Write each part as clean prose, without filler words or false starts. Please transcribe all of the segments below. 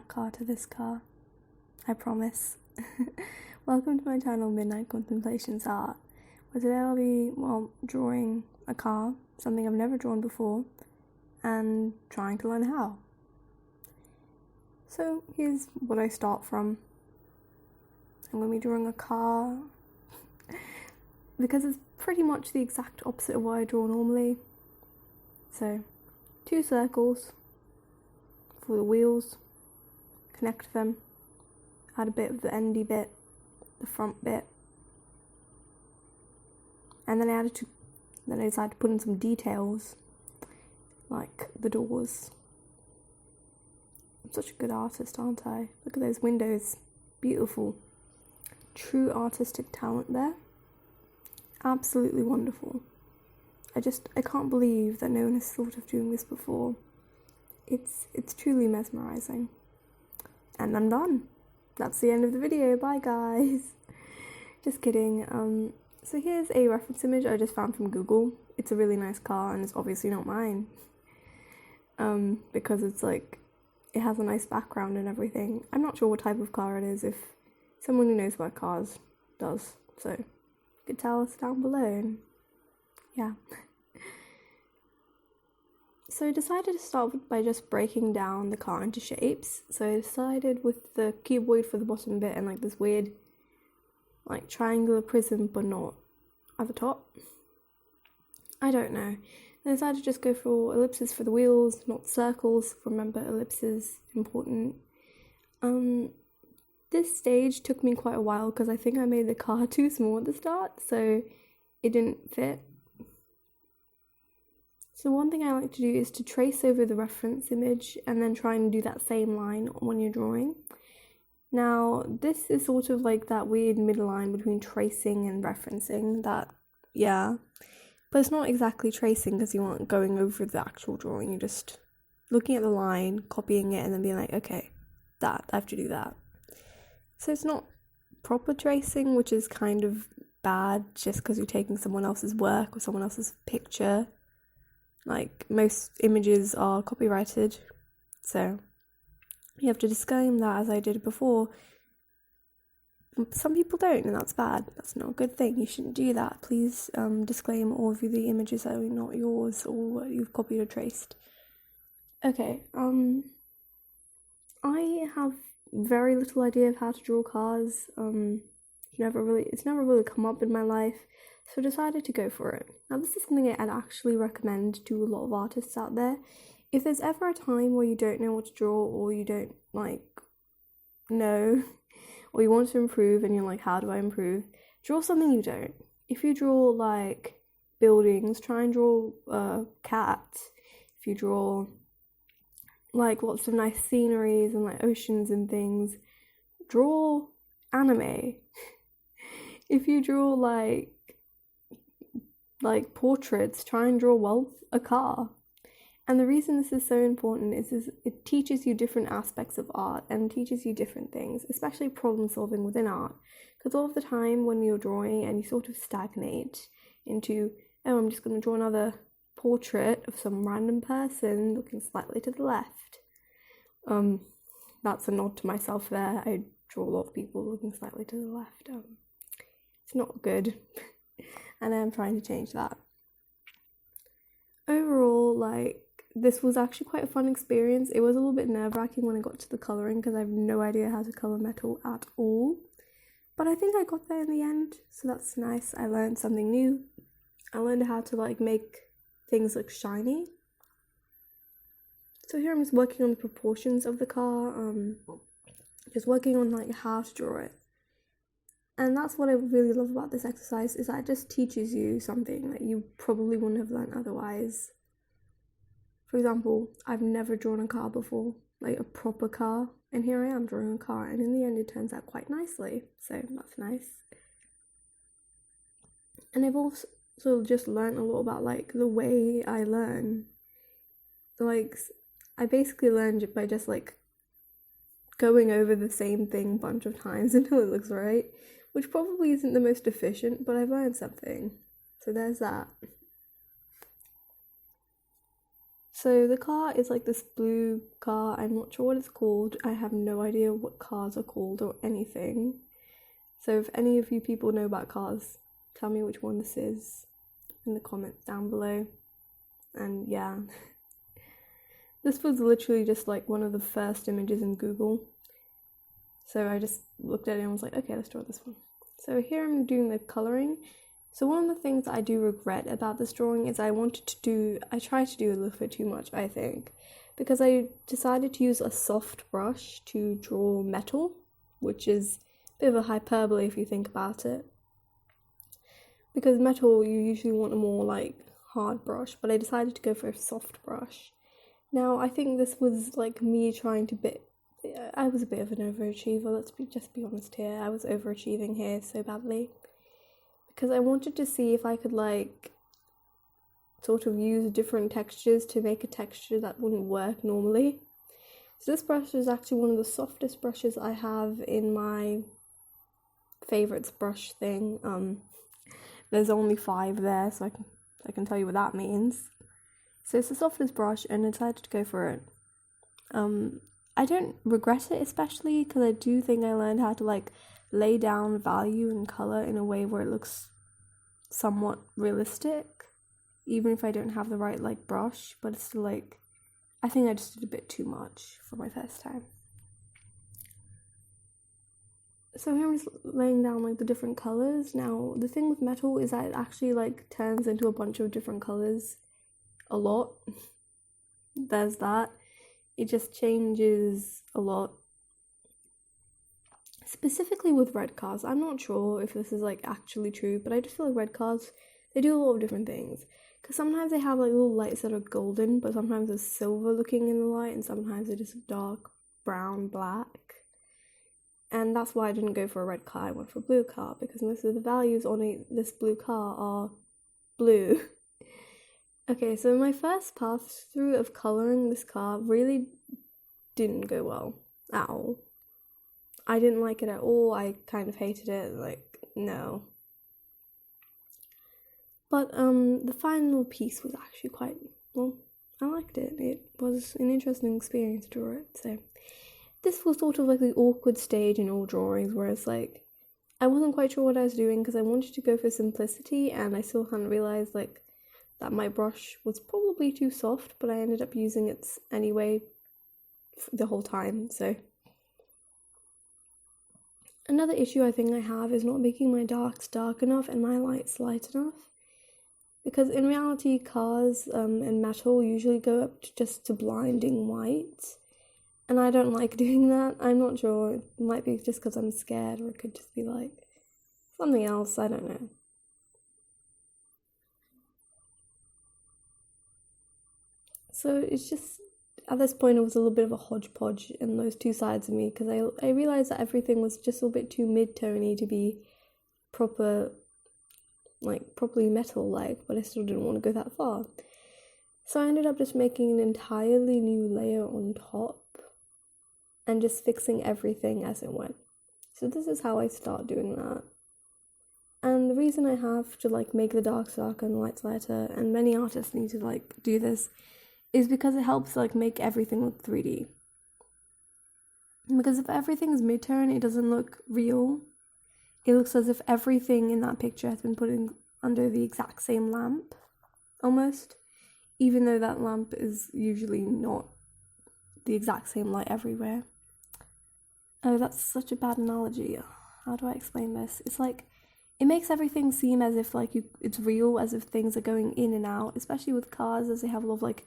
car to this car, I promise. Welcome to my channel, Midnight Contemplations Art, where today I'll be, drawing a car, something I've never drawn before, and trying to learn how. So here's what I start from. I'm going to be drawing a car, because it's pretty much the exact opposite of what I draw normally. So, 2 circles for the wheels, connect them, add a bit of the endy bit, the front bit, and then I decided to put in some details, like the doors. I'm such a good artist, aren't I? Look at those windows, beautiful. True artistic talent there. Absolutely wonderful. I can't believe that no one has thought of doing this before. It's truly mesmerizing. And I'm done. That's the end of the video. Bye guys. Just kidding. So here's a reference image I just found from Google. It's a really nice car and it's obviously not mine. Because it's like, it has a nice background and everything. I'm not sure what type of car it is, if someone who knows about cars does. So you could tell us down below. And yeah. So I decided to start by just breaking down the car into shapes. So I decided with the cuboid for the bottom bit and like this weird like triangular prism but not at the top. I don't know. I decided to just go for ellipses for the wheels, not circles. Remember, ellipses, important. This stage took me quite a while because I think I made the car too small at the start, so it didn't fit. So one thing I like to do is to trace over the reference image and then try and do that same line when you're drawing. Now, this is sort of like that weird midline between tracing and referencing, but it's not exactly tracing because you aren't going over the actual drawing, you're just looking at the line, copying it, and then being like, okay, I have to do that. So it's not proper tracing, which is kind of bad just because you're taking someone else's work or someone else's picture. Like, most images are copyrighted, so you have to disclaim that, as I did before. Some people don't, and that's bad. That's not a good thing. You shouldn't do that. Please disclaim all of the images that are not yours or what you've copied or traced. Okay, I have very little idea of how to draw cars. It's never really come up in my life. So I decided to go for it. Now this is something I'd actually recommend to a lot of artists out there. If there's ever a time where you don't know what to draw, or you don't know, or you want to improve and you're like, how do I improve? Draw something you don't. If you draw like buildings, try and draw cats. If you draw like lots of nice sceneries and like oceans and things, draw anime. If you draw like portraits, try and draw a car. And the reason this is so important is it teaches you different aspects of art and teaches you different things, especially problem solving within art. Because all of the time when you're drawing and you sort of stagnate into, oh, I'm just going to draw another portrait of some random person looking slightly to the left. That's a nod to myself there. I draw a lot of people looking slightly to the left. It's not good. And I'm trying to change that. Overall, this was actually quite a fun experience. It was a little bit nerve-wracking when I got to the colouring because I have no idea how to colour metal at all. But I think I got there in the end, so that's nice. I learned something new. I learned how to make things look shiny. So here I'm just working on the proportions of the car, just working on how to draw it. And that's what I really love about this exercise, is that it just teaches you something that you probably wouldn't have learned otherwise. For example, I've never drawn a car before, like a proper car, and here I am drawing a car, and in the end it turns out quite nicely, so that's nice. And I've also just learned a lot about the way I learn. I basically learned it by just going over the same thing a bunch of times until it looks right, which probably isn't the most efficient, but I've learned something. So there's that. So the car is like this blue car. I'm not sure what it's called. I have no idea what cars are called or anything. So if any of you people know about cars, tell me which one this is in the comments down below. And yeah, this was literally just like one of the first images in Google. So I just looked at it and was like, okay, let's draw this one. So here I'm doing the colouring. So one of the things I do regret about this drawing is I tried to do a little bit too much, I think. Because I decided to use a soft brush to draw metal, which is a bit of a hyperbole if you think about it. Because metal, you usually want a more like hard brush, but I decided to go for a soft brush. Now, I think this was like me trying to I was a bit of an overachiever, let's just be honest here. I was overachieving here so badly. Because I wanted to see if I could like sort of use different textures to make a texture that wouldn't work normally. So this brush is actually one of the softest brushes I have in my favourites brush thing. There's only 5 there, so I can tell you what that means. So it's the softest brush and I decided to go for it. I don't regret it, especially because I do think I learned how to like lay down value and colour in a way where it looks somewhat realistic, even if I don't have the right like brush, but it's still like, I think I just did a bit too much for my first time. So here I'm just laying down like the different colours. Now the thing with metal is that it actually like turns into a bunch of different colours a lot. There's that. It just changes a lot. Specifically with red cars, I'm not sure if this is like actually true, but I just feel like red cars, they do a lot of different things. Because sometimes they have like little lights that are golden, but sometimes they're silver looking in the light, and sometimes they're just dark brown, black. And that's why I didn't go for a red car, I went for a blue car, because most of the values on this blue car are blue. Okay, so my first pass through of colouring this car really didn't go well at all. I didn't like it at all, I kind of hated it, like, no. But the final piece was actually quite, well, I liked it. It was an interesting experience to draw it, so. This was sort of like the awkward stage in all drawings where it's like, I wasn't quite sure what I was doing because I wanted to go for simplicity and I still hadn't realised like that my brush was probably too soft, but I ended up using it anyway the whole time, so. Another issue I think I have is not making my darks dark enough and my lights light enough. Because in reality, cars and metal usually go up to just to blinding white. And I don't like doing that. I'm not sure. It might be just because I'm scared, or it could just be like something else. I don't know. So it's just, at this point, it was a little bit of a hodgepodge in those two sides of me, because I realised that everything was just a little bit too mid-tony to be properly metal-like, but I still didn't want to go that far. So I ended up just making an entirely new layer on top and just fixing everything as it went. So this is how I start doing that. And the reason I have to like make the darks darker and the lights lighter, and many artists need to like do this, is because it helps like make everything look 3D. Because if everything's mid-tone, it doesn't look real. It looks as if everything in that picture has been put in under the exact same lamp, almost, even though that lamp is usually not the exact same light everywhere. Oh, that's such a bad analogy. How do I explain this? It's like, it makes everything seem as if like it's real, as if things are going in and out, especially with cars, as they have a lot of like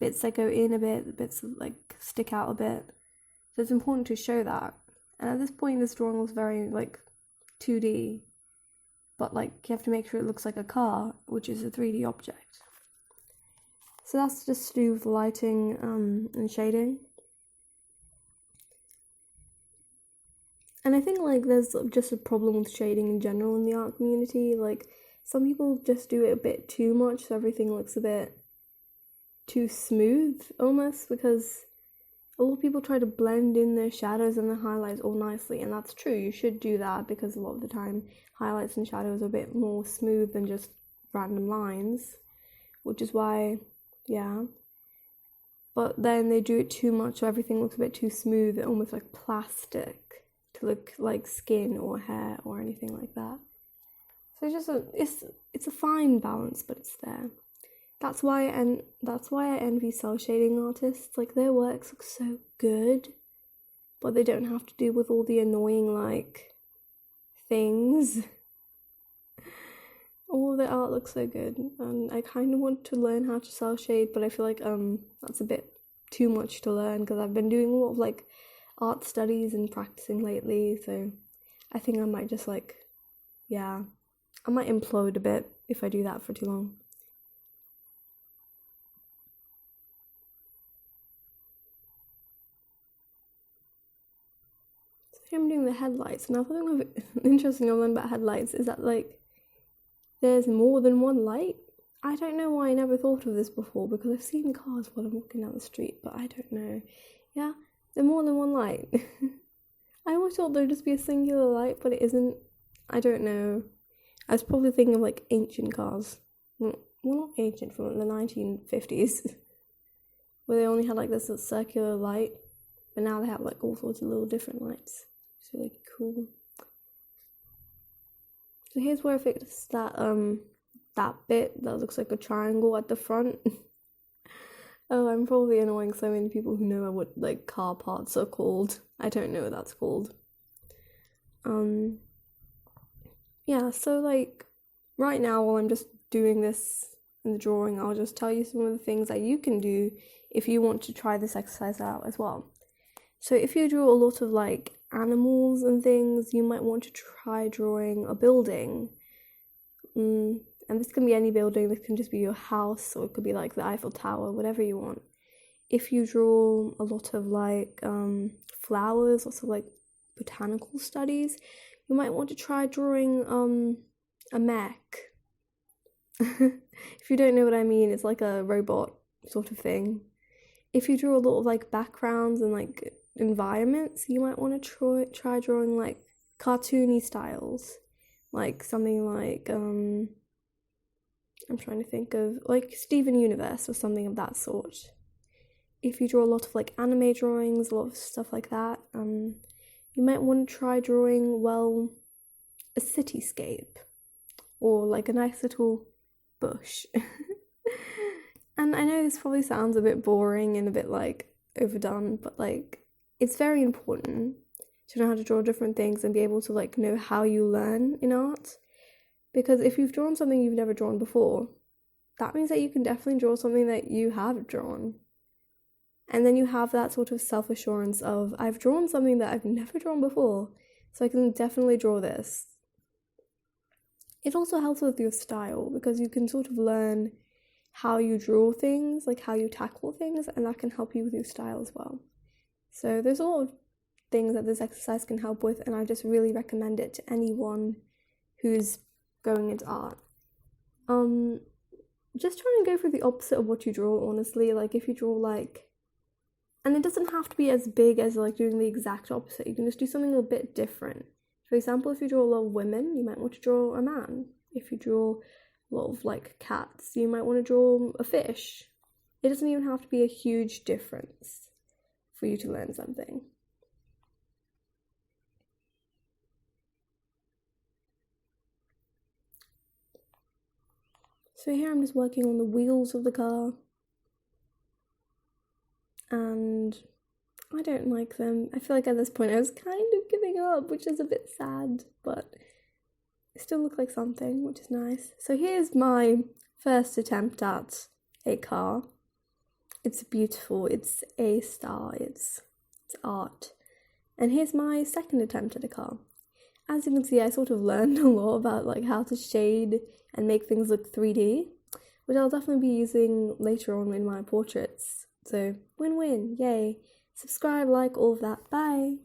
bits that go in a bit, bits that like stick out a bit. So it's important to show that. And at this point, this drawing was very like 2D, but like you have to make sure it looks like a car, which is a 3D object. So that's just to do with lighting and shading. And I think like there's just a problem with shading in general in the art community. Like some people just do it a bit too much, so everything looks a bit too smooth almost, because a lot of people try to blend in their shadows and their highlights all nicely, and that's true, you should do that, because a lot of the time highlights and shadows are a bit more smooth than just random lines, which is why, yeah. but then they do it too much so everything looks a bit too smooth, almost like plastic, to look like skin or hair or anything like that. So it's a fine balance, but it's there. That's why I envy cel shading artists. Like, their works look so good, but they don't have to deal with all the annoying like things. All of the art looks so good, and I kind of want to learn how to cel shade, but I feel like that's a bit too much to learn because I've been doing a lot of like art studies and practicing lately, so I think I might just like, yeah, I might implode a bit if I do that for too long. So here I'm doing the headlights. Now, something interesting I've learned about headlights is that like there's more than one light. I don't know why I never thought of this before, because I've seen cars while I'm walking down the street, but I don't know. Yeah, there's more than one light. I always thought there'd just be a singular light, but it isn't. I don't know. I was probably thinking of like ancient cars. Well, not ancient, from the 1950s, where they only had like this circular light, but now they have like all sorts of little different lights. It's really cool. So here's where I fixed that bit that looks like a triangle at the front. Oh, I'm probably annoying so many people who know what like car parts are called. I don't know what that's called. Yeah, so like right now while I'm just doing this in the drawing, I'll just tell you some of the things that you can do if you want to try this exercise out as well. So if you draw a lot of like animals and things, you might want to try drawing a building. And this can be any building. This can just be your house, or it could be like the Eiffel Tower, whatever you want. If you draw a lot of like flowers, also like botanical studies, you might want to try drawing a mech. If you don't know what I mean, it's like a robot sort of thing. If you draw a lot of like backgrounds and like environments, you might want to try drawing like cartoony styles, like something like I'm trying to think of like Steven Universe or something of that sort. If you draw a lot of like anime drawings, a lot of stuff like that, you might want to try drawing, well, a cityscape or like a nice little bush. And I know this probably sounds a bit boring and a bit like overdone, but like it's very important to know how to draw different things and be able to like know how you learn in art. Because if you've drawn something you've never drawn before, that means that you can definitely draw something that you have drawn. And then you have that sort of self-assurance of, I've drawn something that I've never drawn before, so I can definitely draw this. It also helps with your style, because you can sort of learn how you draw things, like how you tackle things, and that can help you with your style as well. So there's a lot of things that this exercise can help with, and I just really recommend it to anyone who's going into art. Just try and go for the opposite of what you draw, honestly. Like if you draw like, and it doesn't have to be as big as like doing the exact opposite. You can just do something a bit different. For example, if you draw a lot of women, you might want to draw a man. If you draw a lot of like cats, you might want to draw a fish. It doesn't even have to be a huge difference for you to learn something. So here I'm just working on the wheels of the car, and I don't like them. I feel like at this point I was kind of giving up, which is a bit sad, but they still look like something, which is nice. So here's my first attempt at a car. It's beautiful, it's a star, it's art. And here's my second attempt at a car. As you can see, I sort of learned a lot about like how to shade and make things look 3D, which I'll definitely be using later on in my portraits. So win-win, yay. Subscribe, like, all of that. Bye.